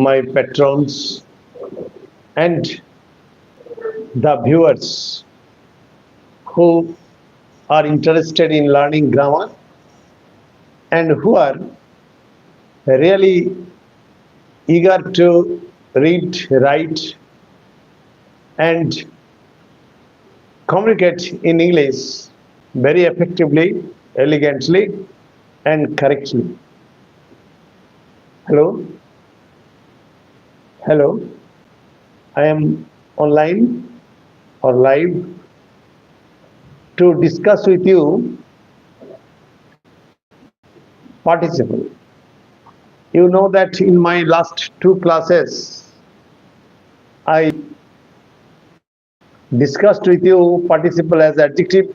my patrons, and the viewers who are interested in learning grammar and who are really eager to read, write, and communicate in English very effectively, elegantly, and correctly. Hello, hello. I am online or live to discuss with you participle. You know that in my last two classes, I discussed with you participle as adjective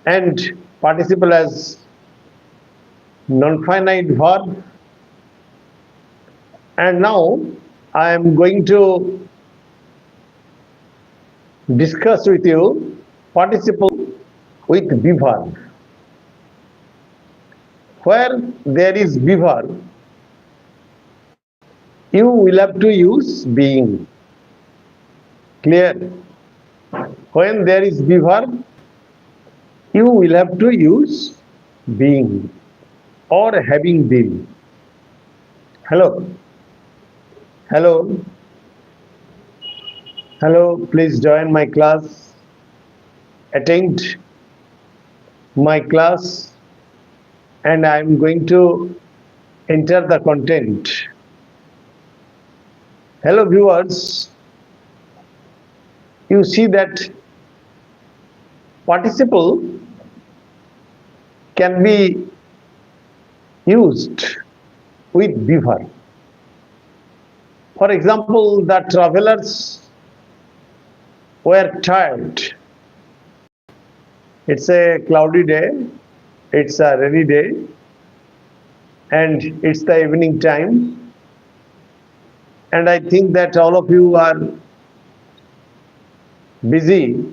and participle as non-finite verb, and now I am going to discuss with you participle with be verb. Where there is be verb, you will have to use being. Clear? When there is be verb, you will have to use being or having been. Hello? Hello? Hello, please join my class. Attend my class, and I am going to enter the content. Hello viewers, you see that participle can be used with be verb. For example, the travelers were tired. It's a cloudy day, it's a rainy day, and it's the evening time. And I think that all of you are busy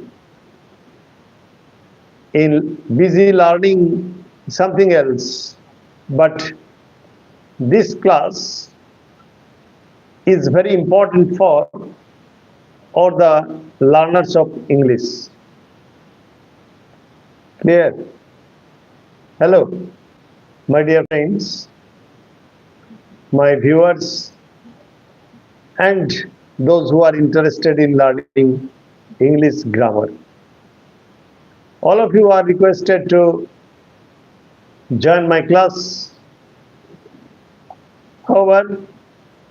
learning something else. But this class is very important for all the learners of English. Clear? Hello, my dear friends, my viewers, and those who are interested in learning English grammar. All of you are requested to join my class. However,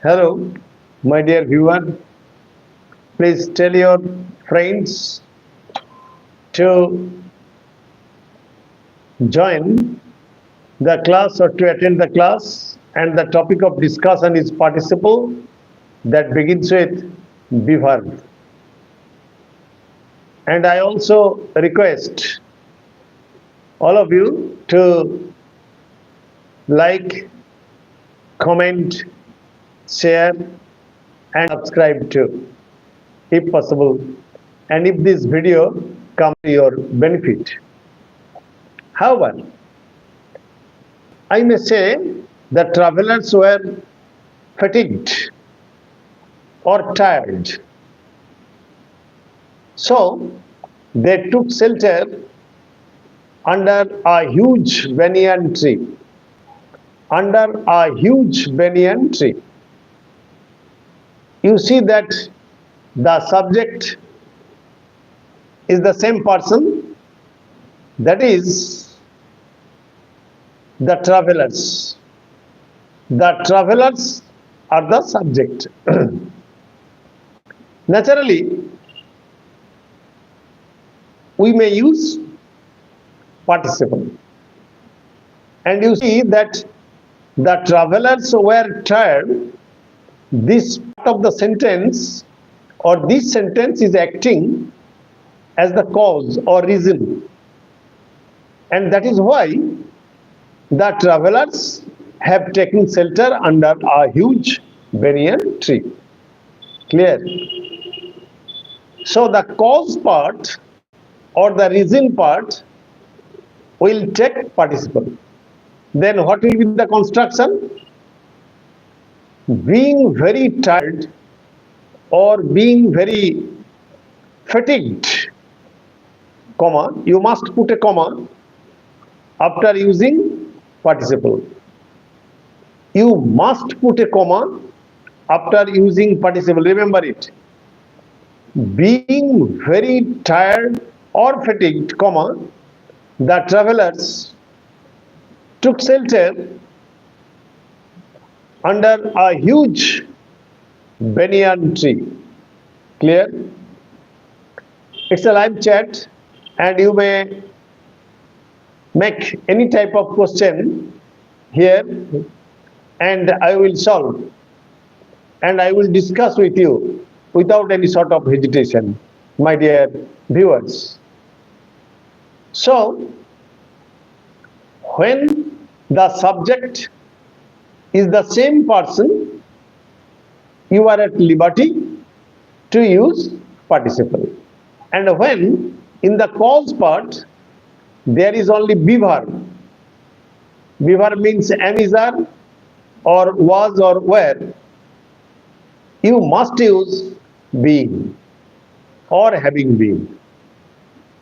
hello, my dear viewer, please tell your friends to join the class or to attend the class, and the topic of discussion is participle that begins with be verb. And I also request all of you to like, comment, share, and subscribe too, if possible, and if this video comes to your benefit. However, I may say the travelers were fatigued or tired. So they took shelter under a huge banyan tree. Under a huge banyan tree. You see that the subject is the same person, that is the travelers. The travelers are the subject. Naturally, we may use participle. And you see that the travelers were tired. This part of the sentence or this sentence is acting as the cause or reason. And that is why the travelers have taken shelter under a huge banyan tree. Clear? So the cause part or the reason part will take participle. Then what will be the construction? being very tired or being very fatigued, comma, you must put a comma after using participle. You must put a comma after using participle. Remember it. Being very tired or fatigued, comma, the travelers took shelter under a huge banyan tree. Clear? It's a live chat and you may make any type of question here and I will solve and I will discuss with you without any sort of hesitation, my dear viewers. So, when the subject is the same person, you are at liberty to use participle. And when in the cause part there is only be verb. Be verb means am, is, are, or was, or were. You must use being or having been.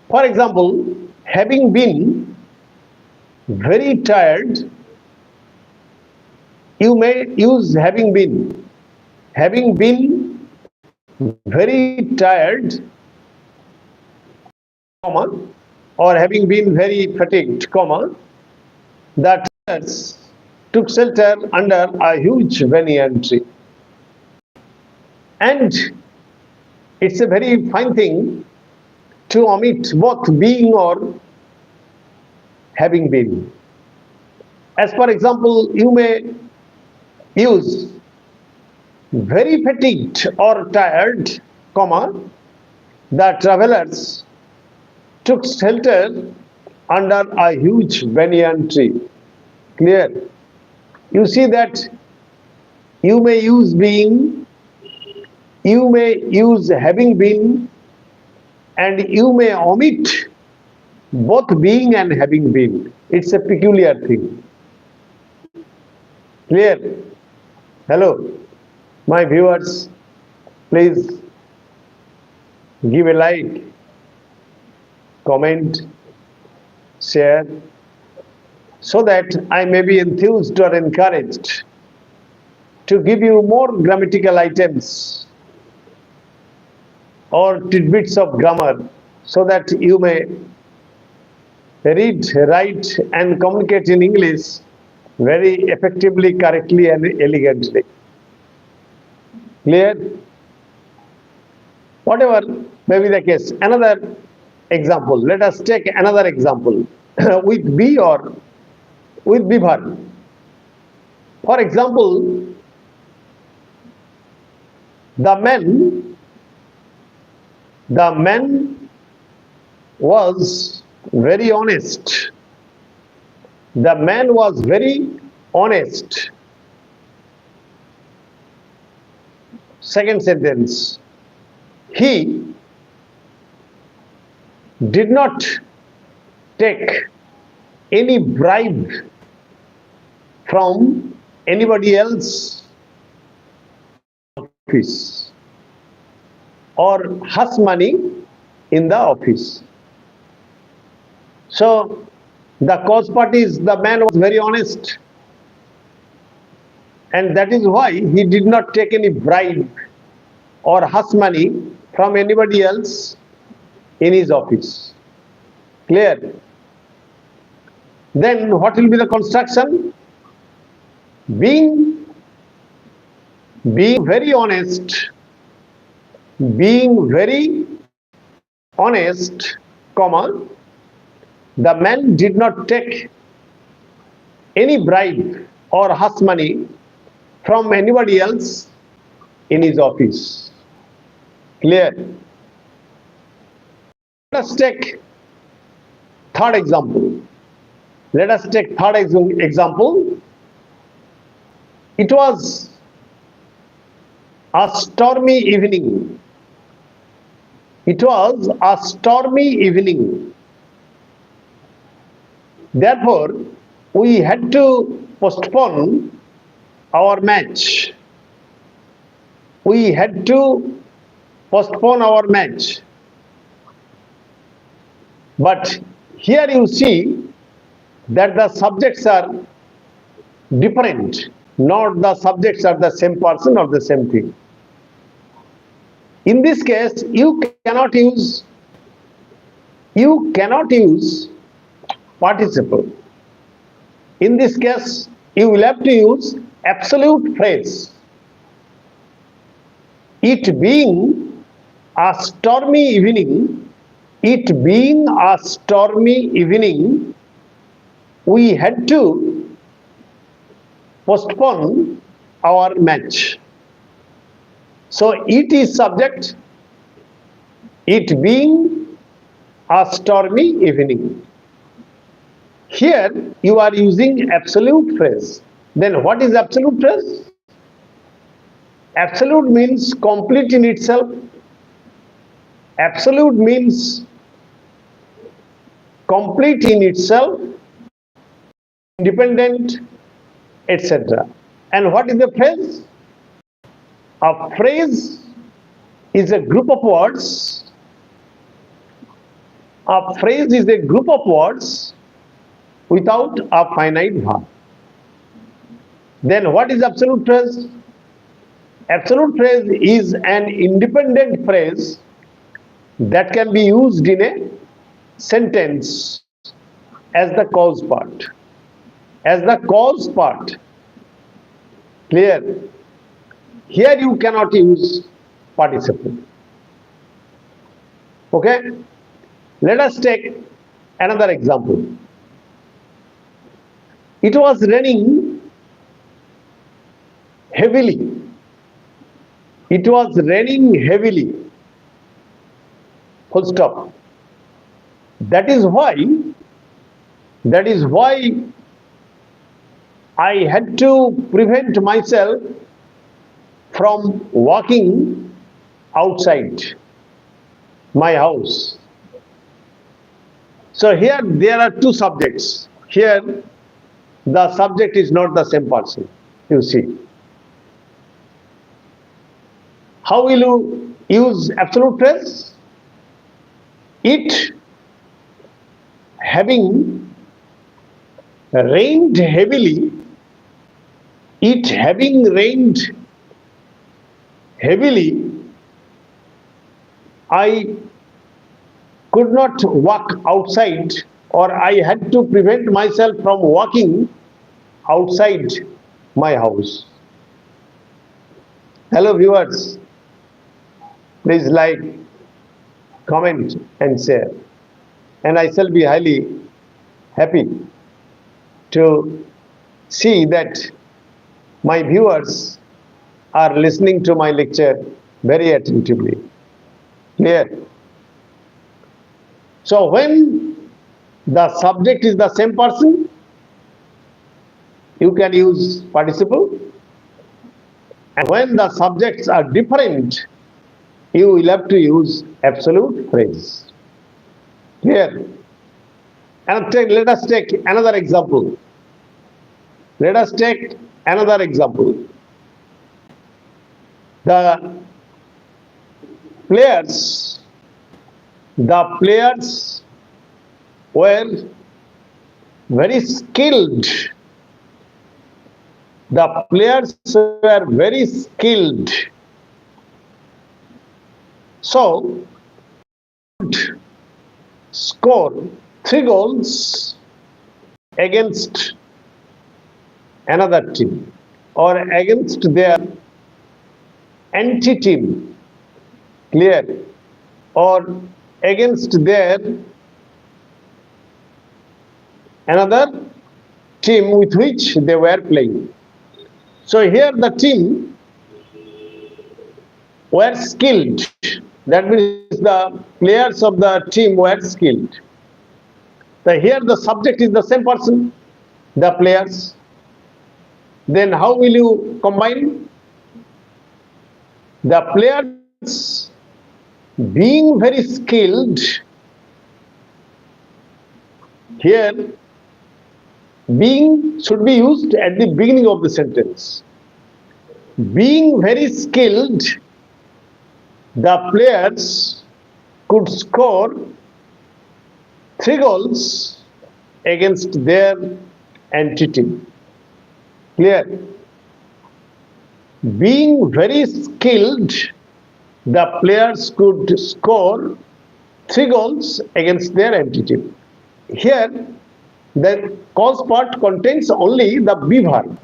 For example, having been very tired, you may use having been. Having been very tired, comma, or having been very fatigued, comma, the travelers took shelter under a huge banyan tree. And it's a very fine thing to omit both being or having been. As for example, you may use very fatigued or tired, comma, the travelers took shelter under a huge banyan tree. Clear? You see that you may use being, you may use having been, and you may omit both being and having been. It's a peculiar thing. Clear? Hello, my viewers, please give a like, comment, share, so that I may be enthused or encouraged to give you more grammatical items or tidbits of grammar so that you may read, write and communicate in English very effectively, correctly and elegantly. Clear? Whatever may be the case. Another example. Let us take another example with be or with be verb. For example, the man was very honest. The man was very honest. Second sentence. He did not take any bribe from anybody else office or hush money in the office. So the cause part is the man was very honest and that is why he did not take any bribe or hush money from anybody else in his office. Clear? Then what will be the construction? Being very honest, being very honest, comma, the man did not take any bribe or hush money from anybody else in his office. Clear? Let us take third example. Let us take third example. It was a stormy evening. It was a stormy evening. Therefore, we had to postpone our match. we had to postpone our match. But here you see that the subjects are different, not the subjects are the same person or the same thing. In this case, you cannot use participle. In this case, you will have to use absolute phrase. It being a stormy evening, it being a stormy evening, we had to postpone our match. So it is subject, it being a stormy evening. Here you are using absolute phrase. Then what is absolute phrase? Absolute means complete in itself. Absolute means complete in itself, independent, etc. And what is the phrase? A phrase is a group of words. A phrase is a group of words without a finite verb. Then what is absolute phrase? Absolute phrase is an independent phrase that can be used in a sentence as the cause part. As the cause part. Clear? Here you cannot use participle. Okay? Let us take another example. It was raining heavily. It was raining heavily. Full stop. That is why I had to prevent myself from walking outside my house. So here there are two subjects. Here the subject is not the same person. You see. How will you use absolute phrase? It having rained heavily, it having rained heavily, I could not walk outside, or I had to prevent myself from walking outside my house. Hello viewers, please like, comment and share, and I shall be highly happy to see that my viewers are listening to my lecture very attentively. Clear? So when the subject is the same person, you can use participle, and when the subjects are different, you will have to use absolute phrase. Clear? And let us take another example. Let us take another example. The players were very skilled. The players were very skilled. So, score 3 goals against another team or against their anti-team. Clear? Or against their another team with which they were playing. So here the team were skilled. That means the players of the team were skilled. So here the subject is the same person, the players. Then how will you combine? The players being very skilled, here being should be used at the beginning of the sentence. Being very skilled, the players could score 3 goals against their entity. Clear? Being very skilled, the players could score 3 goals against their entity. Here, the cause part contains only the be verb,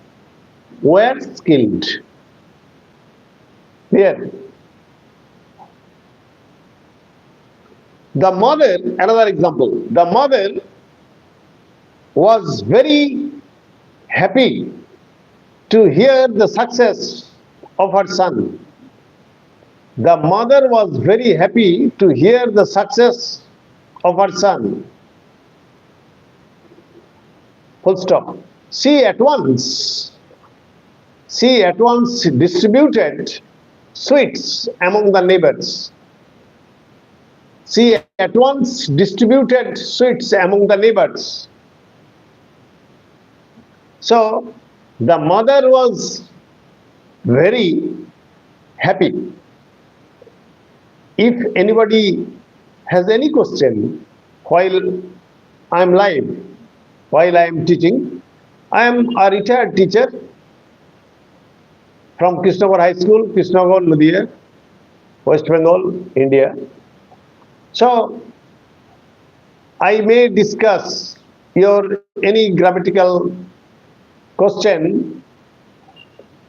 were skilled. Clear? The mother, another example, the mother was very happy to hear the success of her son. The mother was very happy to hear the success of her son. Full stop. She at once distributed sweets among the neighbors. She at once distributed sweets among the neighbors. So the mother was very happy. If anybody has any question while I am live, while I am teaching, I am a retired teacher from Krishnagore High School, Krishnagore, Nadia, West Bengal, India. So I may discuss your any grammatical question,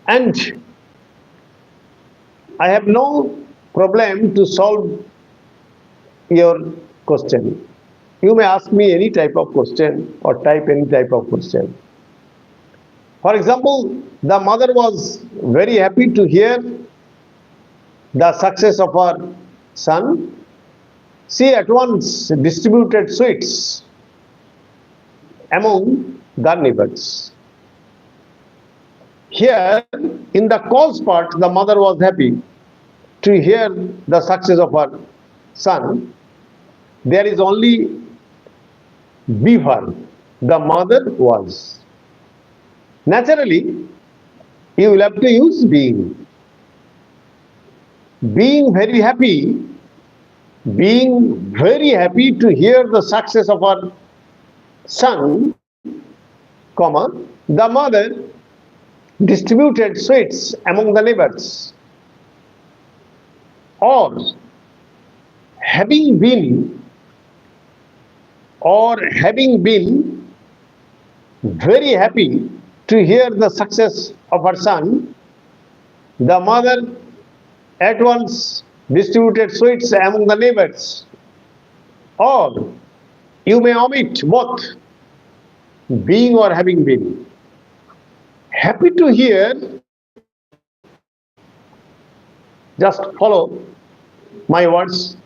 and I have no problem to solve your question. You may ask me any type of question or type any type of question. For example, the mother was very happy to hear the success of her son. She at once distributed sweets among the neighbors. Here, in the cause part, the mother was happy to hear the success of her son. There is only be verb. The mother was. Naturally, you will have to use being. Being very happy to hear the success of her son, comma, the mother distributed sweets among the neighbors. Or having been very happy to hear the success of her son, the mother at once distributed sweets among the neighbors. Or you may omit both being or having been. Happy to hear, just follow my words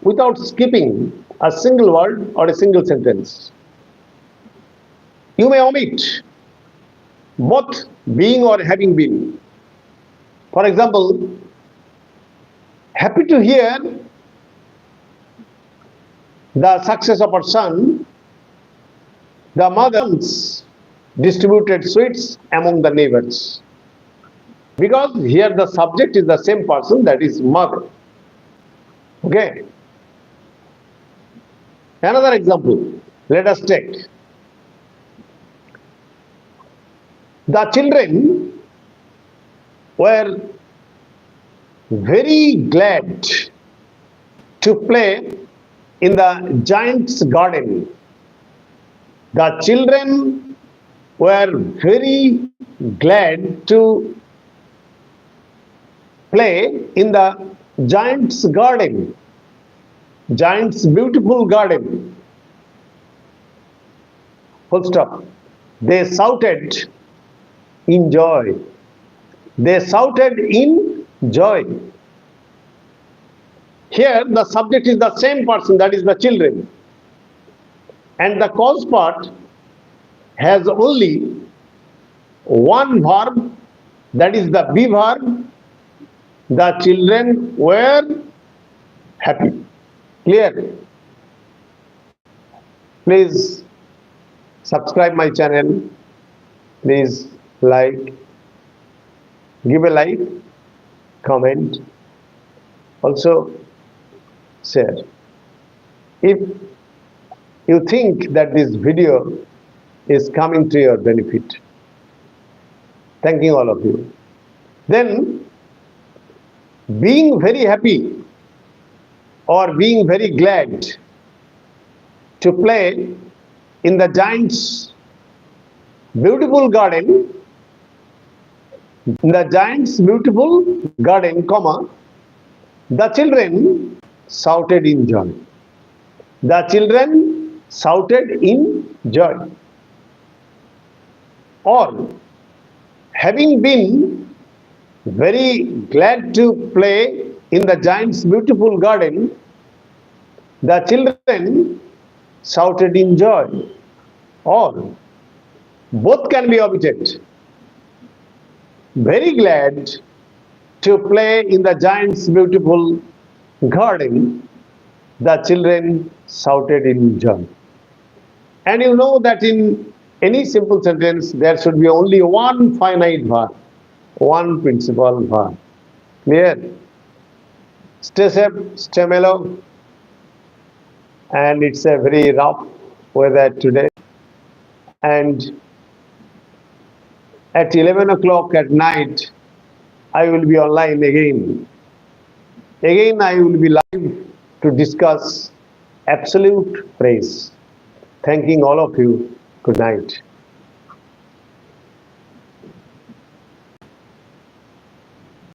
without skipping a single word or a single sentence. You may omit both being or having been. For example, happy to hear the success of her son, the mother distributed sweets among the neighbors. Because here the subject is the same person, that is mother. Okay. Another example, let us take. The children were very glad to play in the giant's garden. The children were very glad to play in the giant's garden, giant's beautiful garden. Full stop. They shouted in joy. They shouted in joy. Here the subject is the same person, that is the children. And the cause part has only one verb, that is the be verb. The children were happy. Clear? Please subscribe my channel. Please like, Give a like, comment, also share. If you think that this video is coming to your benefit, thanking all of you. Then, being very happy or being very glad to play in the giant's beautiful garden, comma, the children shouted in joy. The children shouted in joy. Or, having been very glad to play in the giant's beautiful garden, the children shouted in joy. Or, both can be omitted. Very glad to play in the giant's beautiful garden, the children shouted in joy. And you know that in any simple sentence, there should be only one finite verb, one principal verb. Clear? Stay safe, stay mellow. And it's a very rough weather today. And at 11 o'clock at night, I will be online again. Again, I will be live to discuss absolute praise. Thanking all of you. Good night.